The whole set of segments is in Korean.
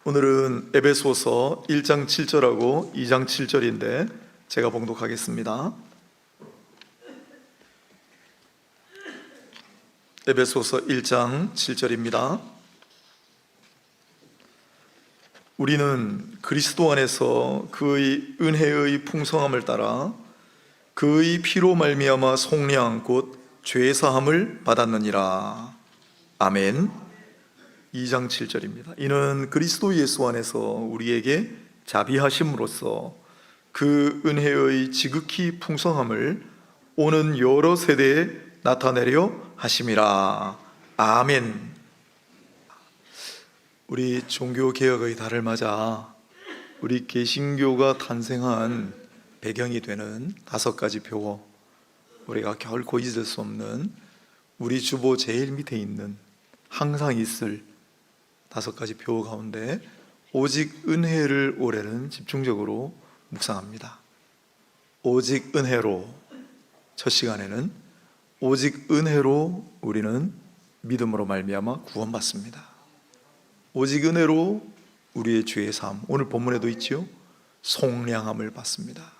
오늘은 에베소서 1장 7절하고 2장 7절인데 제가 봉독하겠습니다. 에베소서 1장 7절입니다. 우리는 그리스도 안에서 그의 은혜의 풍성함을 따라 그의 피로 말미암아 속량 곧 죄사함을 받았느니라. 아멘. 2장 7절입니다. 이는 그리스도 예수 안에서 우리에게 자비하심으로써 그 은혜의 지극히 풍성함을 오는 여러 세대에 나타내려 하심이라. 아멘. 우리 종교개혁의 달을 맞아 우리 개신교가 탄생한 배경이 되는 5가지 표어, 우리가 결코 잊을 수 없는 우리 주보 제일 밑에 있는 항상 있을 5가지 표어 가운데 오직 은혜를 올해는 집중적으로 묵상합니다. 오직 은혜로, 첫 시간에는 오직 은혜로 우리는 믿음으로 말미암아 구원받습니다. 오직 은혜로 우리의 죄의 삶, 오늘 본문에도 있지요, 속량함을 받습니다.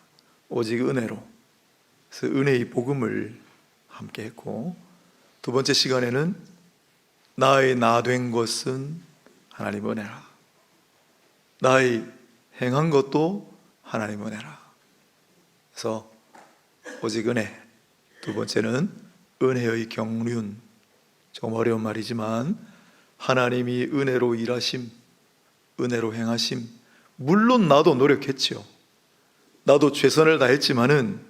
오직 은혜로, 그래서 은혜의 복음을 함께 했고, 두 번째 시간에는 나의 나 된 것은 하나님 은혜라, 나의 행한 것도 하나님 은혜라. 그래서 오직 은혜. 두 번째는 은혜의 경륜. 좀 어려운 말이지만 하나님이 은혜로 일하심, 은혜로 행하심. 물론 나도 노력했지요. 나도 최선을 다했지만은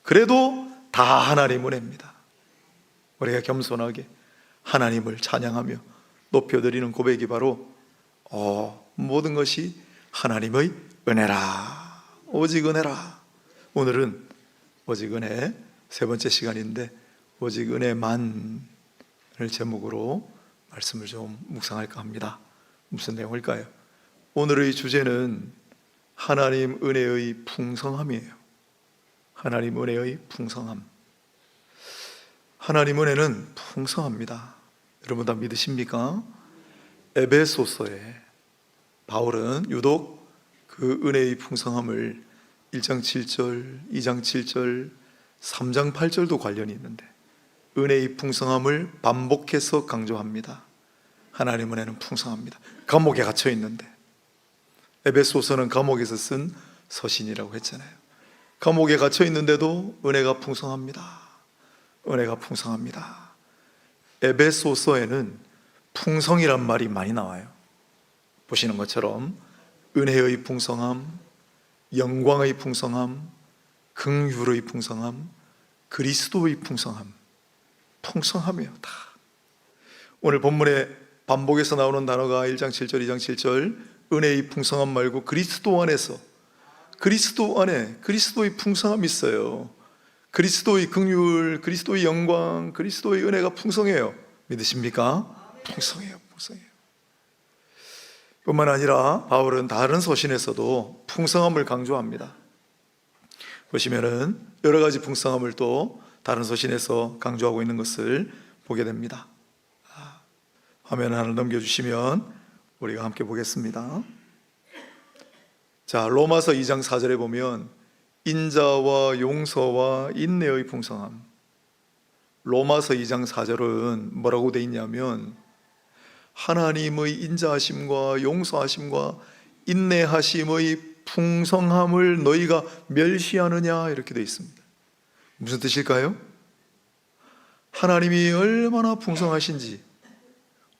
그래도 다 하나님 은혜입니다. 우리가 겸손하게 하나님을 찬양하며 높여드리는 고백이 바로 모든 것이 하나님의 은혜라, 오직 은혜라. 오늘은 오직 은혜 세 번째 시간인데 오직 은혜만을 제목으로 말씀을 좀 묵상할까 합니다. 무슨 내용일까요? 오늘의 주제는 하나님 은혜의 풍성함이에요. 하나님 은혜의 풍성함. 하나님 은혜는 풍성합니다. 여러분 다 믿으십니까? 에베소서에 바울은 유독 그 은혜의 풍성함을 1장 7절, 2장 7절, 3장 8절도 관련이 있는데 은혜의 풍성함을 반복해서 강조합니다. 하나님 은혜는 풍성합니다. 감옥에 갇혀 있는데, 에베소서는 감옥에서 쓴 서신이라고 했잖아요. 감옥에 갇혀 있는데도 은혜가 풍성합니다. 은혜가 풍성합니다. 에베소서에는 풍성이란 말이 많이 나와요. 보시는 것처럼 은혜의 풍성함, 영광의 풍성함, 긍휼의 풍성함, 그리스도의 풍성함, 풍성함이에요. 다. 오늘 본문에 반복해서 나오는 단어가 1장 7절, 2장 7절, 은혜의 풍성함 말고 그리스도 안에서, 그리스도 안에 그리스도의 풍성함이 있어요. 그리스도의 긍휼, 그리스도의 영광, 그리스도의 은혜가 풍성해요. 믿으십니까? 풍성해요. 풍성해요. 뿐만 아니라 바울은 다른 서신에서도 풍성함을 강조합니다. 보시면은 여러 가지 풍성함을 또 다른 서신에서 강조하고 있는 것을 보게 됩니다. 화면 하나 넘겨주시면 우리가 함께 보겠습니다. 자, 로마서 2장 4절에 보면 인자와 용서와 인내의 풍성함. 로마서 2장 4절은 뭐라고 되어 있냐면 하나님의 인자하심과 용서하심과 인내하심의 풍성함을 너희가 멸시하느냐, 이렇게 되어 있습니다. 무슨 뜻일까요? 하나님이 얼마나 풍성하신지,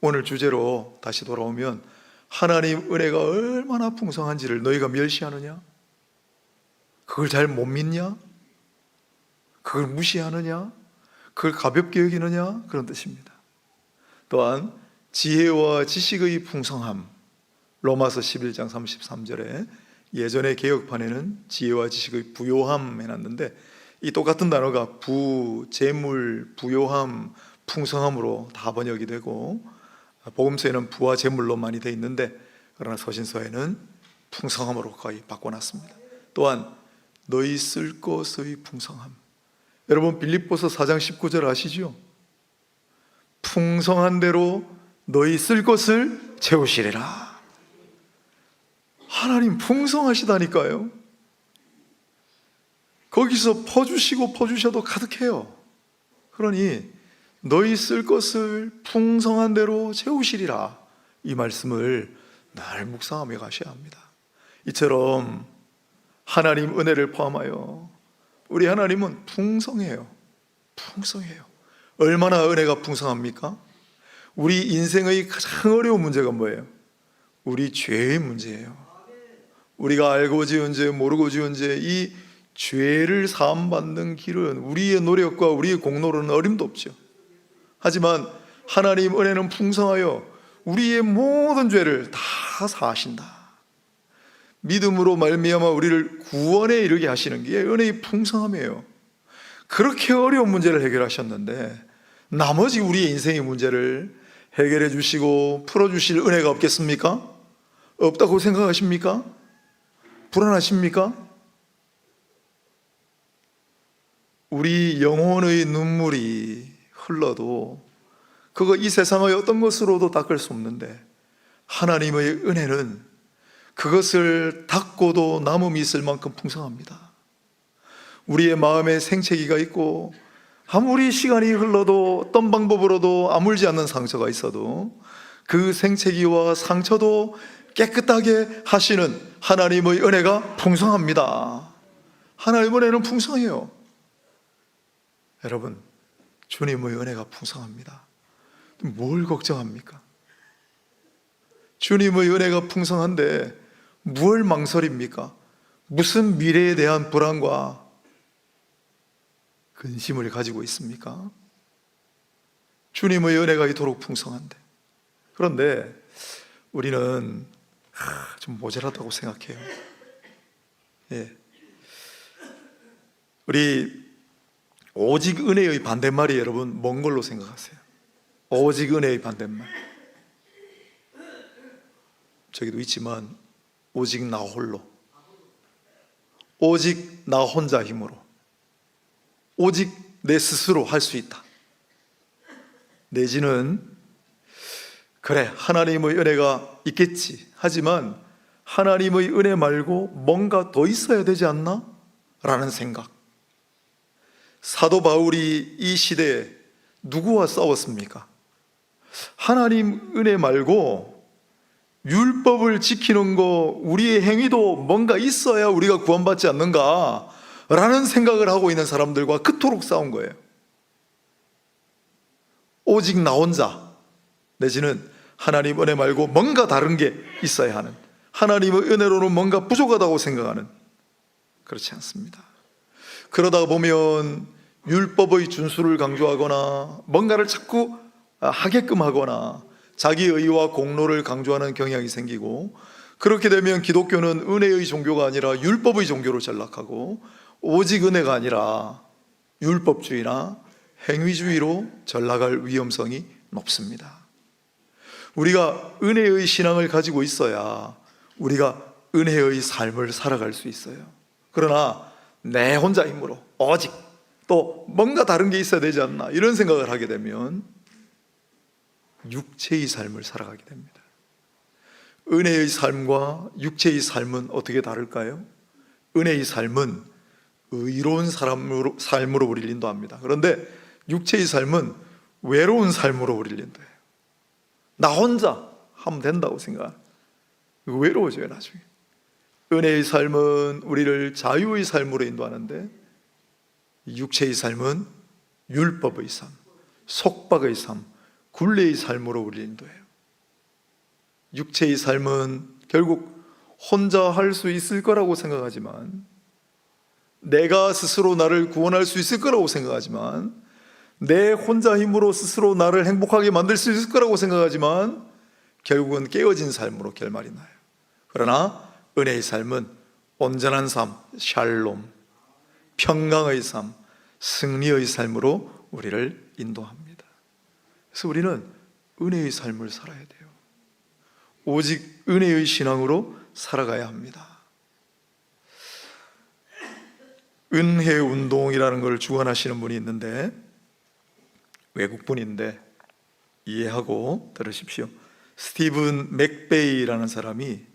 오늘 주제로 다시 돌아오면 하나님 은혜가 얼마나 풍성한지를 너희가 멸시하느냐? 그걸 잘 못 믿냐? 그걸 무시하느냐? 그걸 가볍게 여기느냐? 그런 뜻입니다. 또한 지혜와 지식의 풍성함, 로마서 11장 33절에 예전의 개혁판에는 지혜와 지식의 부요함 해놨는데 이 똑같은 단어가 부, 재물, 부요함, 풍성함으로 다 번역이 되고 복음서에는 부와 재물로 많이 되어 있는데 그러나 서신서에는 풍성함으로 거의 바꿔놨습니다. 또한 너희 쓸 것의 풍성함. 여러분 빌립보서 4장 19절 아시죠? 풍성한 대로 너희 쓸 것을 채우시리라. 하나님 풍성하시다니까요. 거기서 퍼주시고 퍼주셔도 가득해요. 그러니 너희 쓸 것을 풍성한 대로 채우시리라, 이 말씀을 늘 묵상하며 가셔야 합니다. 이처럼 하나님 은혜를 포함하여 우리 하나님은 풍성해요. 풍성해요. 얼마나 은혜가 풍성합니까? 우리 인생의 가장 어려운 문제가 뭐예요? 우리 죄의 문제예요. 우리가 알고 지은 죄, 모르고 지은 죄, 이 죄를 사함받는 길은 우리의 노력과 우리의 공로로는 어림도 없죠. 하지만 하나님 은혜는 풍성하여 우리의 모든 죄를 다 사하신다. 믿음으로 말미암아 우리를 구원에 이르게 하시는 게 은혜의 풍성함이에요. 그렇게 어려운 문제를 해결하셨는데 나머지 우리의 인생의 문제를 해결해 주시고 풀어주실 은혜가 없겠습니까? 없다고 생각하십니까? 불안하십니까? 우리 영혼의 눈물이 흘러도 그거 이 세상의 어떤 것으로도 닦을 수 없는데 하나님의 은혜는 그것을 닦고도 남음이 있을 만큼 풍성합니다. 우리의 마음에 생채기가 있고 아무리 시간이 흘러도 어떤 방법으로도 아물지 않는 상처가 있어도 그 생채기와 상처도 깨끗하게 하시는 하나님의 은혜가 풍성합니다. 하나님의 은혜는 풍성해요. 여러분, 주님의 은혜가 풍성합니다. 뭘 걱정합니까? 주님의 은혜가 풍성한데 뭘 망설입니까? 무슨 미래에 대한 불안과 근심을 가지고 있습니까? 주님의 은혜가 이토록 풍성한데. 그런데 우리는 좀 모자라다고 생각해요. 예. 우리 오직 은혜의 반대말이 여러분 뭔 걸로 생각하세요? 오직 은혜의 반대말. 저기도 있지만 오직 나 홀로, 오직 나 혼자 힘으로, 오직 내 스스로 할 수 있다. 내지는 그래 하나님의 은혜가 있겠지, 하지만 하나님의 은혜 말고 뭔가 더 있어야 되지 않나? 라는 생각. 사도 바울이 이 시대에 누구와 싸웠습니까? 하나님 은혜 말고 율법을 지키는 거, 우리의 행위도 뭔가 있어야 우리가 구원받지 않는가 라는 생각을 하고 있는 사람들과 그토록 싸운 거예요. 오직 나 혼자, 내지는 하나님 은혜 말고 뭔가 다른 게 있어야 하는, 하나님의 은혜로는 뭔가 부족하다고 생각하는, 그렇지 않습니다. 그러다 보면 율법의 준수를 강조하거나 뭔가를 자꾸 하게끔 하거나 자기 의와 공로를 강조하는 경향이 생기고, 그렇게 되면 기독교는 은혜의 종교가 아니라 율법의 종교로 전락하고 오직 은혜가 아니라 율법주의나 행위주의로 전락할 위험성이 높습니다. 우리가 은혜의 신앙을 가지고 있어야 우리가 은혜의 삶을 살아갈 수 있어요. 그러나 내 혼자 힘으로 오직 또 뭔가 다른 게 있어야 되지 않나 이런 생각을 하게 되면 육체의 삶을 살아가게 됩니다. 은혜의 삶과 육체의 삶은 어떻게 다를까요? 은혜의 삶은 의로운 삶으로 우리를 인도합니다. 그런데 육체의 삶은 외로운 삶으로 우리를 인도해요. 나 혼자 하면 된다고 생각하는, 외로워져요 나중에. 은혜의 삶은 우리를 자유의 삶으로 인도하는데 육체의 삶은 율법의 삶, 속박의 삶, 굴레의 삶으로 우리를 인도해요. 육체의 삶은 결국 혼자 할 수 있을 거라고 생각하지만, 내가 스스로 나를 구원할 수 있을 거라고 생각하지만, 내 혼자 힘으로 스스로 나를 행복하게 만들 수 있을 거라고 생각하지만 결국은 깨어진 삶으로 결말이 나요. 그러나 은혜의 삶은 온전한 삶, 샬롬, 평강의 삶, 승리의 삶으로 우리를 인도합니다. 그래서 우리는 은혜의 삶을 살아야 돼요. 오직 은혜의 신앙으로 살아가야 합니다. 은혜 운동이라는 걸 주관하시는 분이 있는데, 외국분인데 이해하고 들으십시오. 스티븐 맥베이라는 사람이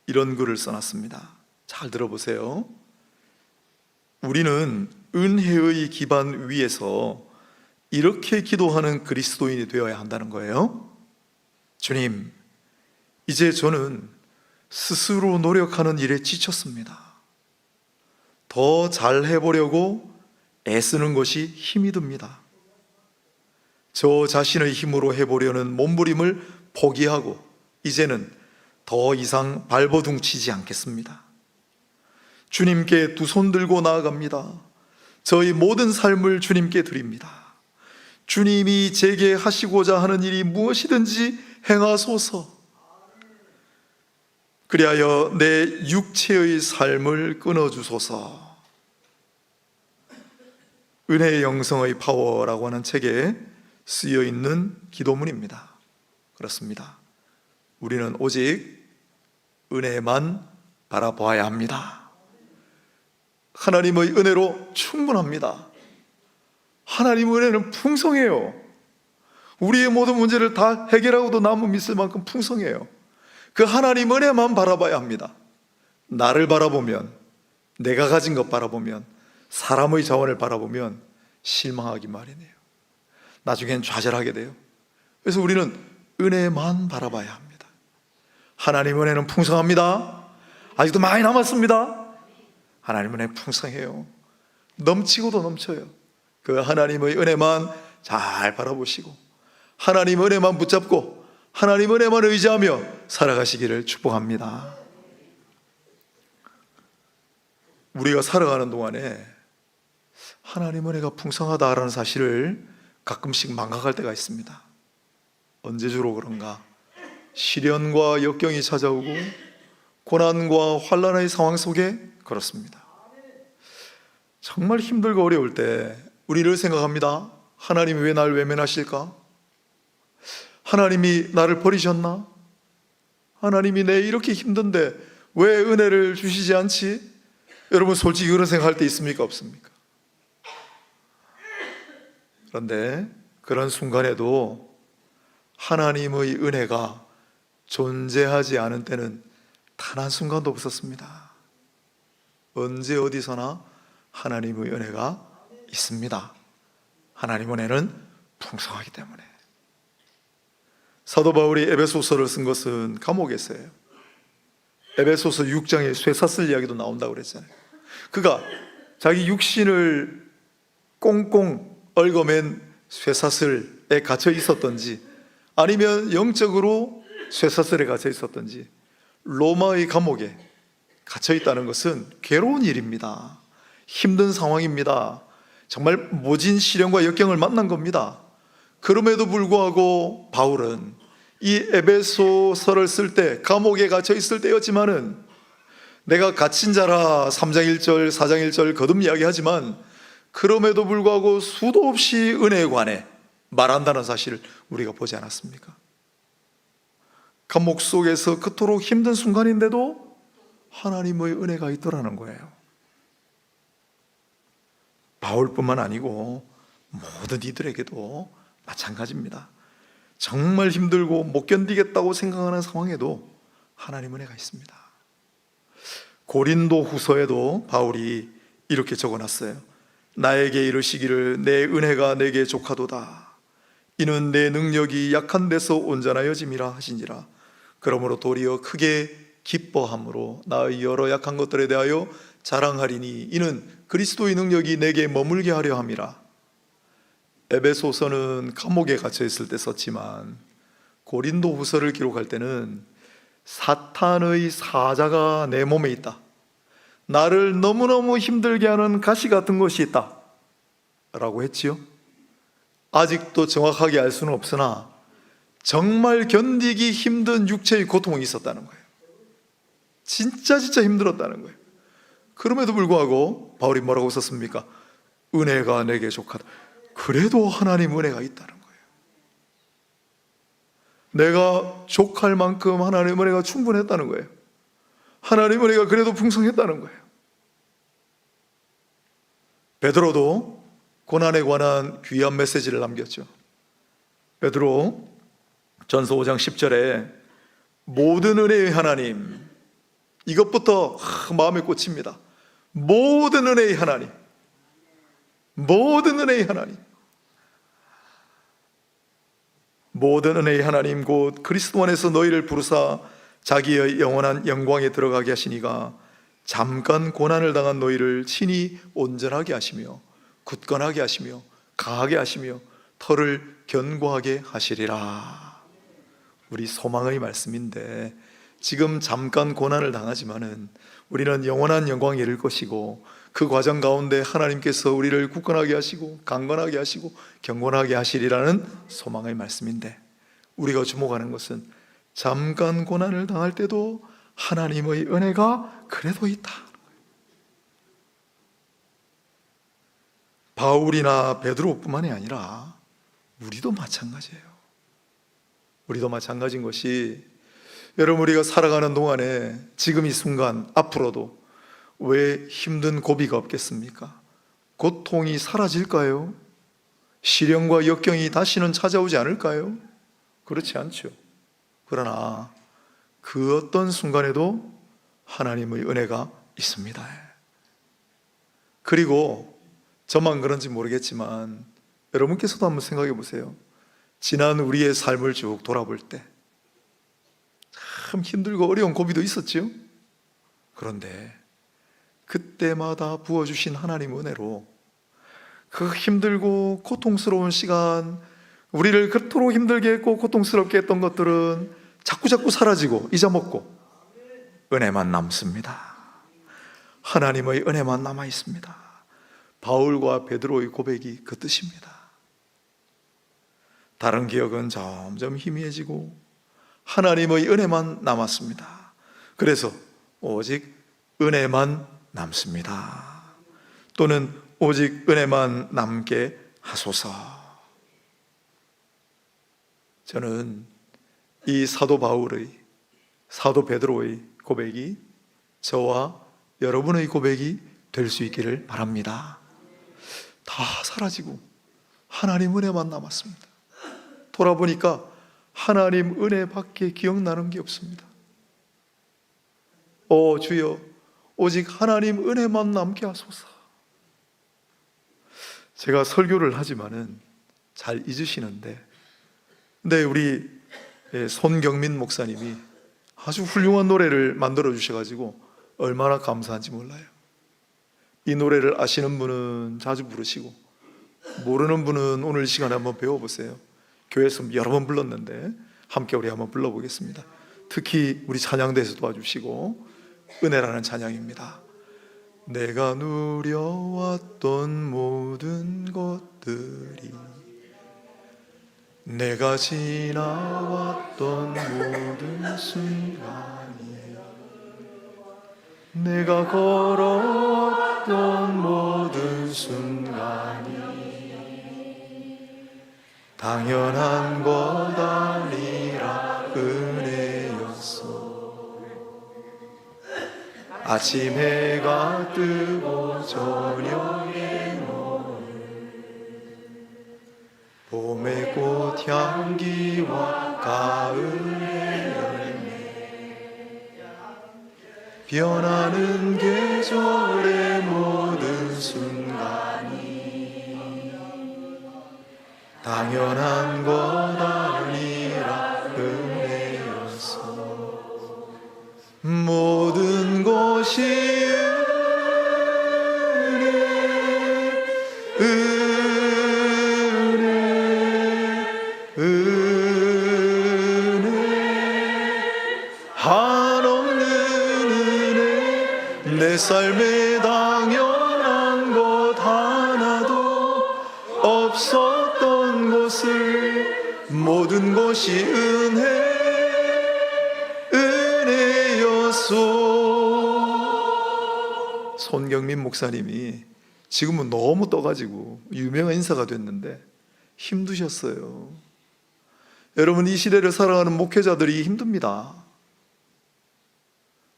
이런 글을 써놨습니다. 잘 들어보세요. 우리는 은혜의 기반 위에서 이렇게 기도하는 그리스도인이 되어야 한다는 거예요. 주님, 이제 저는 스스로 노력하는 일에 지쳤습니다. 더 잘해보려고 애쓰는 것이 힘이 듭니다. 저 자신의 힘으로 해보려는 몸부림을 포기하고 이제는 더 이상 발버둥치지 않겠습니다. 주님께 두 손 들고 나아갑니다. 저희 모든 삶을 주님께 드립니다. 주님이 제게 하시고자 하는 일이 무엇이든지 행하소서. 그리하여 내 육체의 삶을 끊어주소서. 은혜의 영성의 파워라고 하는 책에 쓰여있는 기도문입니다. 그렇습니다. 우리는 오직 은혜만 바라보아야 합니다. 하나님의 은혜로 충분합니다. 하나님의 은혜는 풍성해요. 우리의 모든 문제를 다 해결하고도 남은 있을 만큼 풍성해요. 그 하나님 은혜만 바라봐야 합니다. 나를 바라보면, 내가 가진 것 바라보면, 사람의 자원을 바라보면 실망하기 마련이에요. 나중엔 좌절하게 돼요. 그래서 우리는 은혜만 바라봐야 합니다. 하나님 은혜는 풍성합니다. 아직도 많이 남았습니다. 하나님 은혜 풍성해요. 넘치고도 넘쳐요. 그 하나님의 은혜만 잘 바라보시고 하나님 은혜만 붙잡고 하나님 은혜만 의지하며 살아가시기를 축복합니다. 우리가 살아가는 동안에 하나님 은혜가 풍성하다라는 사실을 가끔씩 망각할 때가 있습니다. 언제 주로 그런가? 시련과 역경이 찾아오고 고난과 환난의 상황 속에 그렇습니다. 정말 힘들고 어려울 때 우리를 생각합니다. 하나님이 왜 나를 외면하실까? 하나님이 나를 버리셨나? 하나님이 내 이렇게 힘든데 왜 은혜를 주시지 않지? 여러분 솔직히 그런 생각할 때 있습니까? 없습니까? 그런데 그런 순간에도 하나님의 은혜가 존재하지 않은 때는 단 한순간도 없었습니다. 언제 어디서나 하나님의 은혜가 있습니다. 하나님의 은혜는 풍성하기 때문에. 사도 바울이 에베소서를 쓴 것은 감옥에서예요. 에베소서 6장에 쇠사슬 이야기도 나온다고 그랬잖아요. 그가 자기 육신을 꽁꽁 얽어맨 쇠사슬에 갇혀 있었던지 아니면 영적으로 쇠사슬에 갇혀 있었던지 로마의 감옥에 갇혀 있다는 것은 괴로운 일입니다. 힘든 상황입니다. 정말 모진 시련과 역경을 만난 겁니다. 그럼에도 불구하고 바울은 이 에베소서를 쓸 때 감옥에 갇혀 있을 때였지만은 내가 갇힌 자라 3장 1절 4장 1절 거듭 이야기하지만 그럼에도 불구하고 수도 없이 은혜에 관해 말한다는 사실을 우리가 보지 않았습니까? 감옥 속에서 그토록 힘든 순간인데도 하나님의 은혜가 있더라는 거예요. 바울뿐만 아니고 모든 이들에게도 마찬가지입니다. 정말 힘들고 못 견디겠다고 생각하는 상황에도 하나님 은혜가 있습니다. 고린도 후서에도 바울이 이렇게 적어놨어요. 나에게 이르시기를 내 은혜가 내게 족하도다. 이는 내 능력이 약한 데서 온전하여짐이라 하시니라. 그러므로 도리어 크게 기뻐함으로 나의 여러 약한 것들에 대하여 자랑하리니 이는 그리스도의 능력이 내게 머물게 하려 함이라. 에베소서는 감옥에 갇혀 있을 때 썼지만 고린도 후서를 기록할 때는 사탄의 사자가 내 몸에 있다, 나를 너무너무 힘들게 하는 가시 같은 것이 있다 라고 했지요. 아직도 정확하게 알 수는 없으나 정말 견디기 힘든 육체의 고통이 있었다는 거예요. 진짜 힘들었다는 거예요. 그럼에도 불구하고 바울이 뭐라고 썼습니까? 은혜가 내게 족하다. 그래도 하나님 은혜가 있다는 거예요. 내가 족할 만큼 하나님 은혜가 충분했다는 거예요. 하나님 은혜가 그래도 풍성했다는 거예요. 베드로도 고난에 관한 귀한 메시지를 남겼죠. 베드로 전서 5장 10절에 모든 은혜의 하나님, 이것부터 마음에 꽂힙니다. 모든 은혜의 하나님, 모든 은혜의 하나님, 모든 은혜의 하나님 곧 그리스도 안에서 너희를 부르사 자기의 영원한 영광에 들어가게 하시니가 잠깐 고난을 당한 너희를 친히 온전하게 하시며 굳건하게 하시며 강하게 하시며 터를 견고하게 하시리라. 우리 소망의 말씀인데, 지금 잠깐 고난을 당하지만은 우리는 영원한 영광에 이를 것이고, 그 과정 가운데 하나님께서 우리를 굳건하게 하시고 강건하게 하시고 경건하게 하시리라는 소망의 말씀인데, 우리가 주목하는 것은 잠깐 고난을 당할 때도 하나님의 은혜가 그래도 있다. 바울이나 베드로뿐만이 아니라 우리도 마찬가지예요. 우리도 마찬가지인 것이, 여러분, 우리가 살아가는 동안에 지금 이 순간 앞으로도 왜 힘든 고비가 없겠습니까? 고통이 사라질까요? 시련과 역경이 다시는 찾아오지 않을까요? 그렇지 않죠. 그러나 그 어떤 순간에도 하나님의 은혜가 있습니다. 그리고 저만 그런지 모르겠지만 여러분께서도 한번 생각해 보세요. 지난 우리의 삶을 쭉 돌아볼 때 참 힘들고 어려운 고비도 있었죠. 그런데 그때마다 부어주신 하나님의 은혜로 그 힘들고 고통스러운 시간, 우리를 그토록 힘들게 했고 고통스럽게 했던 것들은 자꾸자꾸 사라지고 잊어먹고 은혜만 남습니다. 하나님의 은혜만 남아 있습니다. 바울과 베드로의 고백이 그 뜻입니다. 다른 기억은 점점 희미해지고 하나님의 은혜만 남았습니다. 그래서 오직 은혜만 남습니다. 또는 오직 은혜만 남게 하소서. 저는 이 사도 바울의, 사도 베드로의 고백이 저와 여러분의 고백이 될 수 있기를 바랍니다. 다 사라지고 하나님 은혜만 남았습니다. 돌아보니까 하나님 은혜밖에 기억나는 게 없습니다. 오 주여, 오직 하나님 은혜만 남게 하소서. 제가 설교를 하지만은 잘 잊으시는데, 근데 우리 손경민 목사님이 아주 훌륭한 노래를 만들어 주셔가지고 얼마나 감사한지 몰라요. 이 노래를 아시는 분은 자주 부르시고, 모르는 분은 오늘 이 시간에 한번 배워보세요. 교회에서 여러 번 불렀는데 함께 우리 한번 불러보겠습니다. 특히 우리 찬양대에서 도와주시고, 은혜라는 찬양입니다. 내가 누려왔던 모든 것들이, 내가 지나왔던 모든 순간이, 내가 걸어왔던 모든 순간이 당연한 것 아니라 은혜였어. 아침 해가 뜨고 저녁에 봄의 꽃 향기와 가을의 열매, 변하는 계절의 모든 순간이 당연한 것 아니라 은혜였어. 모든 것이 은혜, 한없는 은혜, 내 삶에 당연한 것 하나도 없었던 것을 모든 것이 은혜였소. 손경민 목사님이 지금은 너무 떠가지고 유명한 인사가 됐는데 힘드셨어요. 여러분, 이 시대를 살아가는 목회자들이 힘듭니다.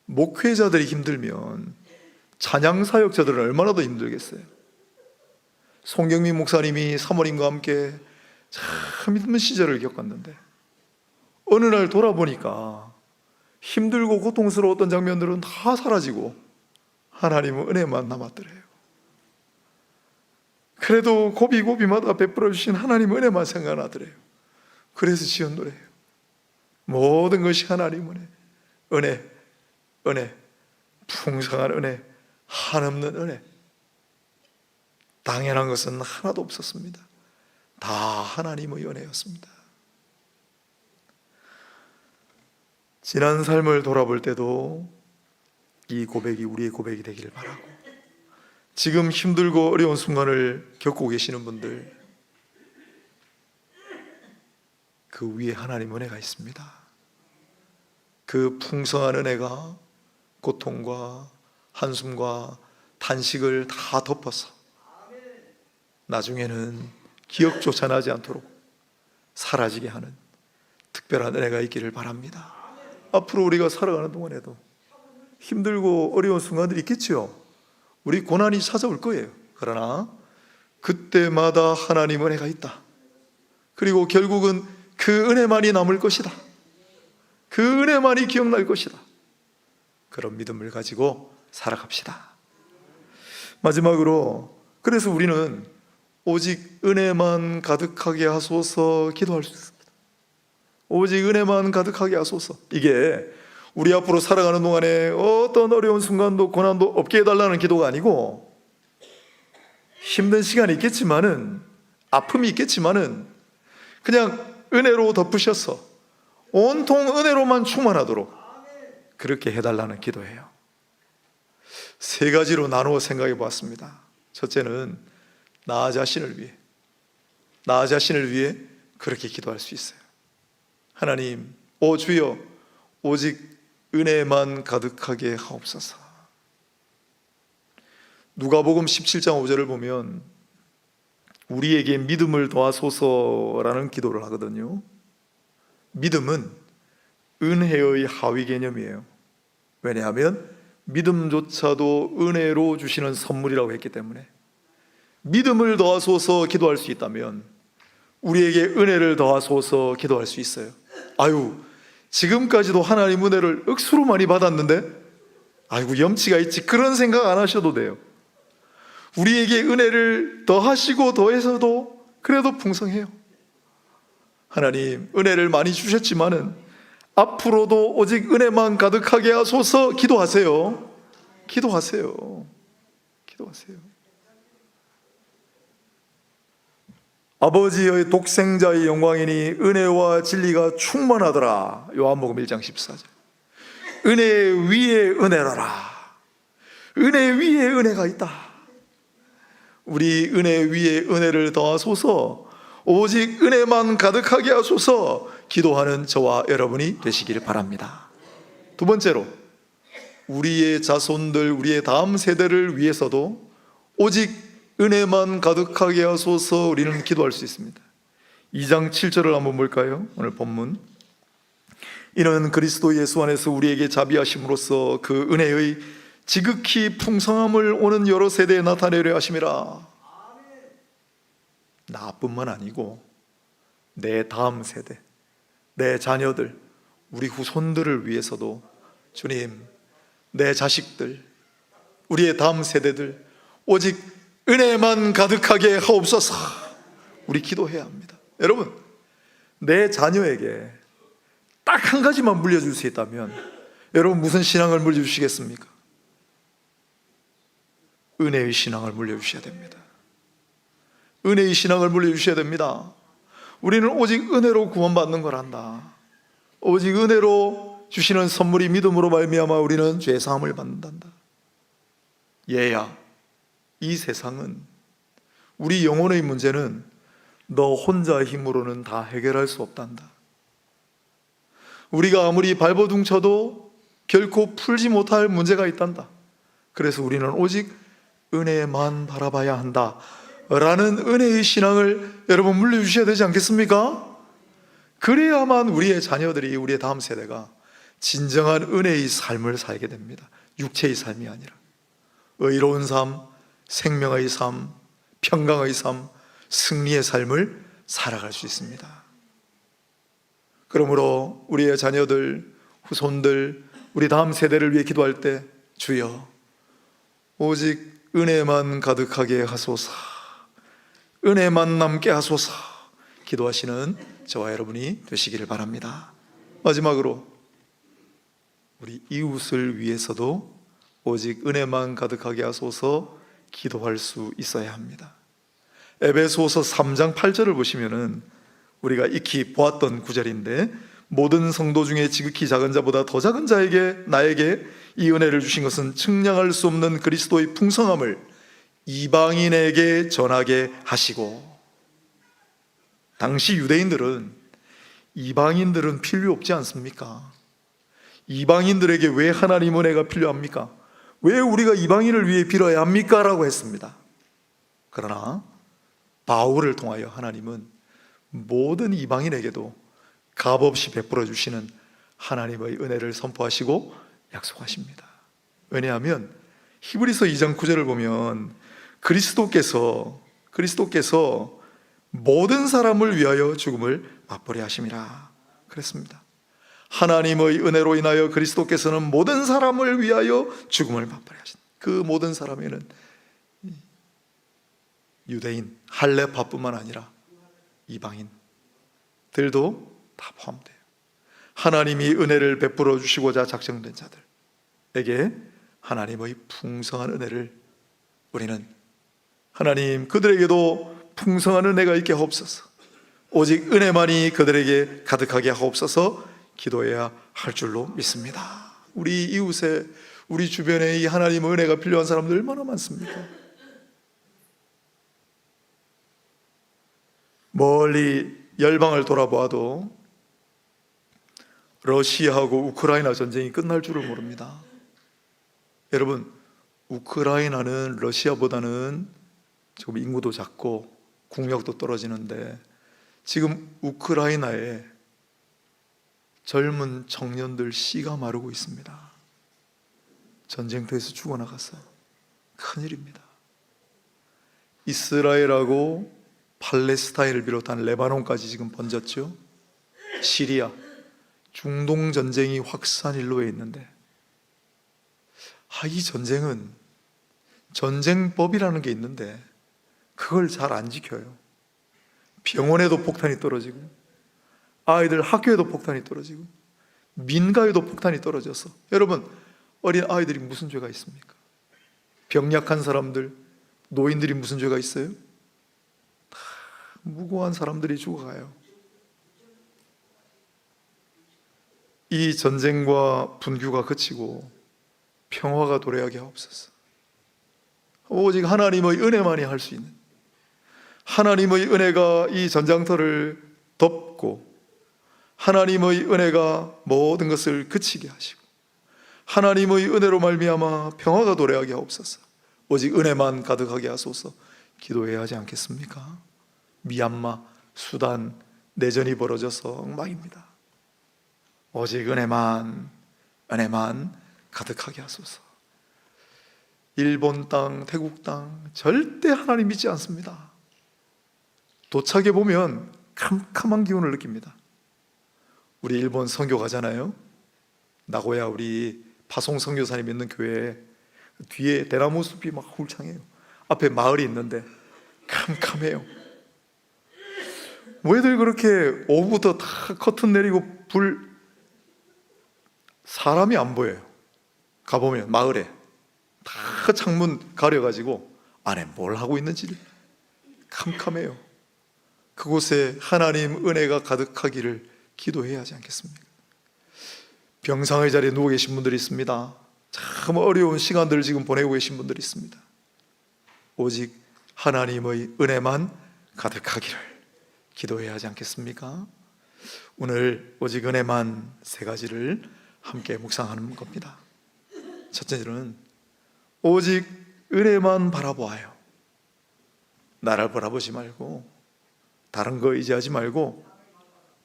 목회자들이 힘들면 찬양 사역자들은 얼마나 더 힘들겠어요. 손경민 목사님이 사모님과 함께 참 힘든 시절을 겪었는데 어느 날 돌아보니까 힘들고 고통스러웠던 장면들은 다 사라지고 하나님은 은혜만 남았더래요. 그래도 고비고비마다 베풀어 주신 하나님 은혜만 생각나더래요. 그래서 지은 노래예요. 모든 것이 하나님 은혜, 은혜, 은혜, 풍성한 은혜, 한없는 은혜. 당연한 것은 하나도 없었습니다. 다 하나님의 은혜였습니다. 지난 삶을 돌아볼 때도 이 고백이 우리의 고백이 되기를 바라고, 지금 힘들고 어려운 순간을 겪고 계시는 분들, 그 위에 하나님 은혜가 있습니다. 그 풍성한 은혜가 고통과 한숨과 탄식을 다 덮어서 나중에는 기억조차 나지 않도록 사라지게 하는 특별한 은혜가 있기를 바랍니다. 앞으로 우리가 살아가는 동안에도 힘들고 어려운 순간들이 있겠지요. 우리 고난이 찾아올 거예요. 그러나 그때마다 하나님 은혜가 있다. 그리고 결국은 그 은혜만이 남을 것이다. 그 은혜만이 기억날 것이다. 그런 믿음을 가지고 살아갑시다. 마지막으로, 그래서 우리는 오직 은혜만 가득하게 하소서 기도할 수 있습니다. 오직 은혜만 가득하게 하소서. 이게 우리 앞으로 살아가는 동안에 어떤 어려운 순간도 고난도 없게 해달라는 기도가 아니고, 힘든 시간이 있겠지만은, 아픔이 있겠지만은 그냥 은혜로 덮으셔서 온통 은혜로만 충만하도록 그렇게 해달라는 기도예요. 세 가지로 나누어 생각해 보았습니다. 첫째는 나 자신을 위해 그렇게 기도할 수 있어요. 하나님, 오 주여, 오직 은혜만 가득하게 하옵소서. 누가복음 17장 5절을 보면 우리에게 믿음을 더하소서라는 기도를 하거든요. 믿음은 은혜의 하위 개념이에요. 왜냐하면 믿음조차도 은혜로 주시는 선물이라고 했기 때문에, 믿음을 더하소서 기도할 수 있다면 우리에게 은혜를 더하소서 기도할 수 있어요. 아유, 지금까지도 하나님 은혜를 억수로 많이 받았는데 아이고 염치가 있지, 그런 생각 안 하셔도 돼요. 우리에게 은혜를 더하시고 더해서도 그래도 풍성해요. 하나님 은혜를 많이 주셨지만은 앞으로도 오직 은혜만 가득하게 하소서 기도하세요. 기도하세요. 아버지의 독생자의 영광이니 은혜와 진리가 충만하더라. 요한복음 1장 14절. 은혜 위에 은혜라라. 은혜 위에 은혜가 있다. 우리 은혜 위에 은혜를 더하소서, 오직 은혜만 가득하게 하소서 기도하는 저와 여러분이 되시기를 바랍니다. 두 번째로, 우리의 자손들, 우리의 다음 세대를 위해서도 오직 은혜만 가득하게 하소서 우리는 기도할 수 있습니다. 2장 7절을 한번 볼까요? 오늘 본문. 이는 그리스도 예수 안에서 우리에게 자비하심으로써 그 은혜의 지극히 풍성함을 오는 여러 세대에 나타내려 하심이라. 나뿐만 아니고 내 다음 세대, 내 자녀들, 우리 후손들을 위해서도 주님, 내 자식들, 우리의 다음 세대들 오직 은혜만 가득하게 하옵소서. 우리 기도해야 합니다. 여러분, 내 자녀에게 딱 한 가지만 물려줄 수 있다면 여러분 무슨 신앙을 물려주시겠습니까? 은혜의 신앙을 물려주셔야 됩니다. 은혜의 신앙을 물려주셔야 됩니다. 우리는 오직 은혜로 구원받는 걸 안다. 오직 은혜로 주시는 선물이 믿음으로 말미암아 우리는 죄사함을 받는단다. 얘야, 이 세상은, 우리 영혼의 문제는 너 혼자의 힘으로는 다 해결할 수 없단다. 우리가 아무리 발버둥쳐도 결코 풀지 못할 문제가 있단다. 그래서 우리는 오직 은혜만 바라봐야 한다 라는 은혜의 신앙을 여러분 물려주셔야 되지 않겠습니까? 그래야만 우리의 자녀들이, 우리의 다음 세대가 진정한 은혜의 삶을 살게 됩니다. 육체의 삶이 아니라 의로운 삶, 생명의 삶, 평강의 삶, 승리의 삶을 살아갈 수 있습니다. 그러므로 우리의 자녀들, 후손들, 우리 다음 세대를 위해 기도할 때 주여 오직 은혜만 가득하게 하소서, 은혜만 남게 하소서 기도하시는 저와 여러분이 되시기를 바랍니다. 마지막으로 우리 이웃을 위해서도 오직 은혜만 가득하게 하소서 기도할 수 있어야 합니다. 에베소서 3장 8절을 보시면은 우리가 익히 보았던 구절인데, 모든 성도 중에 지극히 작은 자보다 더 작은 자에게 나에게 이 은혜를 주신 것은 측량할 수 없는 그리스도의 풍성함을 이방인에게 전하게 하시고. 당시 유대인들은 이방인들은 필요 없지 않습니까? 이방인들에게 왜 하나님 은혜가 필요합니까? 왜 우리가 이방인을 위해 빌어야 합니까? 라고 했습니다. 그러나 바울을 통하여 하나님은 모든 이방인에게도 값없이 베풀어 주시는 하나님의 은혜를 선포하시고 약속하십니다. 왜냐하면 히브리서 2장 9절을 보면 그리스도께서 모든 사람을 위하여 죽음을 맛보려 하심이라 그랬습니다. 하나님의 은혜로 인하여 그리스도께서는 모든 사람을 위하여 죽음을 맛보려 하신, 그 모든 사람에는 유대인, 할례파뿐만 아니라 이방인들도 다 포함돼요. 하나님이 은혜를 베풀어 주시고자 작정된 자들에게 하나님의 풍성한 은혜를 우리는 하나님 그들에게도 풍성한 은혜가 있게 하옵소서, 오직 은혜만이 그들에게 가득하게 하옵소서 기도해야 할 줄로 믿습니다. 우리 이웃에, 우리 주변에 이 하나님의 은혜가 필요한 사람들 얼마나 많습니까? 멀리 열방을 돌아보아도 러시아하고 우크라이나 전쟁이 끝날 줄을 모릅니다. 여러분, 우크라이나는 러시아보다는 조금 인구도 작고 국력도 떨어지는데 지금 우크라이나에 젊은 청년들 씨가 마르고 있습니다. 전쟁터에서 죽어나가서 큰일입니다. 이스라엘하고 팔레스타인을 비롯한 레바논까지 지금 번졌죠. 시리아, 중동 전쟁이 확산일로에 있는데 이 전쟁은 전쟁법이라는 게 있는데 그걸 잘 안 지켜요. 병원에도 폭탄이 떨어지고 아이들 학교에도 폭탄이 떨어지고 민가에도 폭탄이 떨어져서, 여러분 어린 아이들이 무슨 죄가 있습니까? 병약한 사람들, 노인들이 무슨 죄가 있어요? 다 무고한 사람들이 죽어가요. 이 전쟁과 분규가 그치고 평화가 도래하게 하옵소서. 오직 하나님의 은혜만이 할 수 있는, 하나님의 은혜가 이 전장터를 덮고 하나님의 은혜가 모든 것을 그치게 하시고 하나님의 은혜로 말미암아 평화가 도래하게 하옵소서. 오직 은혜만 가득하게 하소서 기도해야 하지 않겠습니까? 미얀마, 수단 내전이 벌어져서 엉망입니다. 오직 은혜만 가득하게 하소서. 일본 땅, 태국 땅 절대 하나님 믿지 않습니다. 도착해 보면 캄캄한 기운을 느낍니다. 우리 일본 선교 가잖아요. 나고야 우리 파송 선교사님 있는 교회 뒤에 대나무 숲이 막 울창해요. 앞에 마을이 있는데 캄캄해요. 왜들 그렇게 오후부터 다 커튼 내리고 사람이 안 보여요. 가보면 마을에 다 창문 가려가지고 안에 뭘 하고 있는지 캄캄해요. 그곳에 하나님 은혜가 가득하기를 기도해야 하지 않겠습니까? 병상의 자리에 누워 계신 분들이 있습니다. 참 어려운 시간들을 지금 보내고 계신 분들이 있습니다. 오직 하나님의 은혜만 가득하기를 기도해야 하지 않겠습니까? 오늘 오직 은혜만 세 가지를 함께 묵상하는 겁니다. 첫째는 오직 은혜만 바라보아요. 나를 바라보지 말고 다른 거 의지하지 말고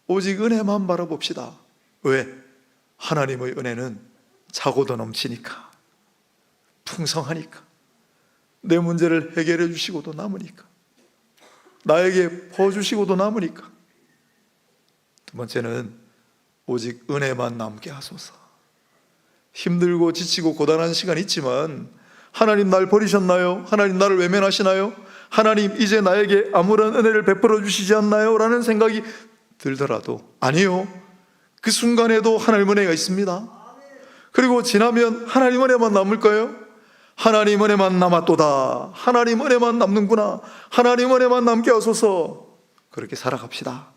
오직 은혜만 바라봅시다. 왜? 하나님의 은혜는 차고도 넘치니까, 풍성하니까, 내 문제를 해결해 주시고도 남으니까, 나에게 퍼주시고도 남으니까. 두 번째는 오직 은혜만 남게 하소서. 힘들고 지치고 고단한 시간이 있지만 하나님 날 버리셨나요? 하나님 나를 외면하시나요? 하나님 이제 나에게 아무런 은혜를 베풀어 주시지 않나요? 라는 생각이 들더라도 아니요, 그 순간에도 하나님 은혜가 있습니다. 그리고 지나면 하나님 은혜만 남을까요? 하나님 은혜만 남았도다. 하나님 은혜만 남는구나. 하나님 은혜만 남게 하소서. 그렇게 살아갑시다.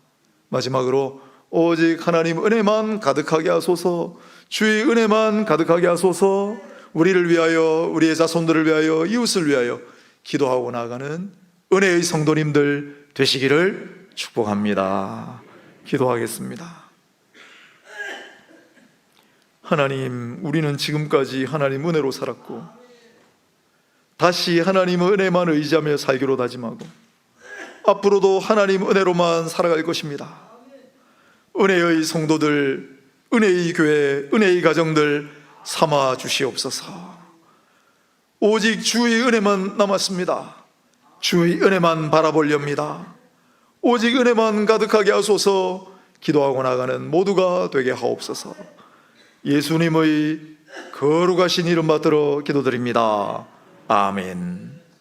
마지막으로 오직 하나님 은혜만 가득하게 하소서. 주의 은혜만 가득하게 하소서. 우리를 위하여, 우리의 자손들을 위하여, 이웃을 위하여 기도하고 나가는 은혜의 성도님들 되시기를 축복합니다. 기도하겠습니다. 하나님, 우리는 지금까지 하나님 은혜로 살았고 다시 하나님 은혜만 의지하며 살기로 다짐하고 앞으로도 하나님 은혜로만 살아갈 것입니다. 은혜의 성도들, 은혜의 교회, 은혜의 가정들 삼아 주시옵소서. 오직 주의 은혜만 남았습니다. 주의 은혜만 바라보렵니다. 오직 은혜만 가득하게 하소서. 기도하고 나가는 모두가 되게 하옵소서. 예수님의 거룩하신 이름 받들어 기도드립니다. 아멘.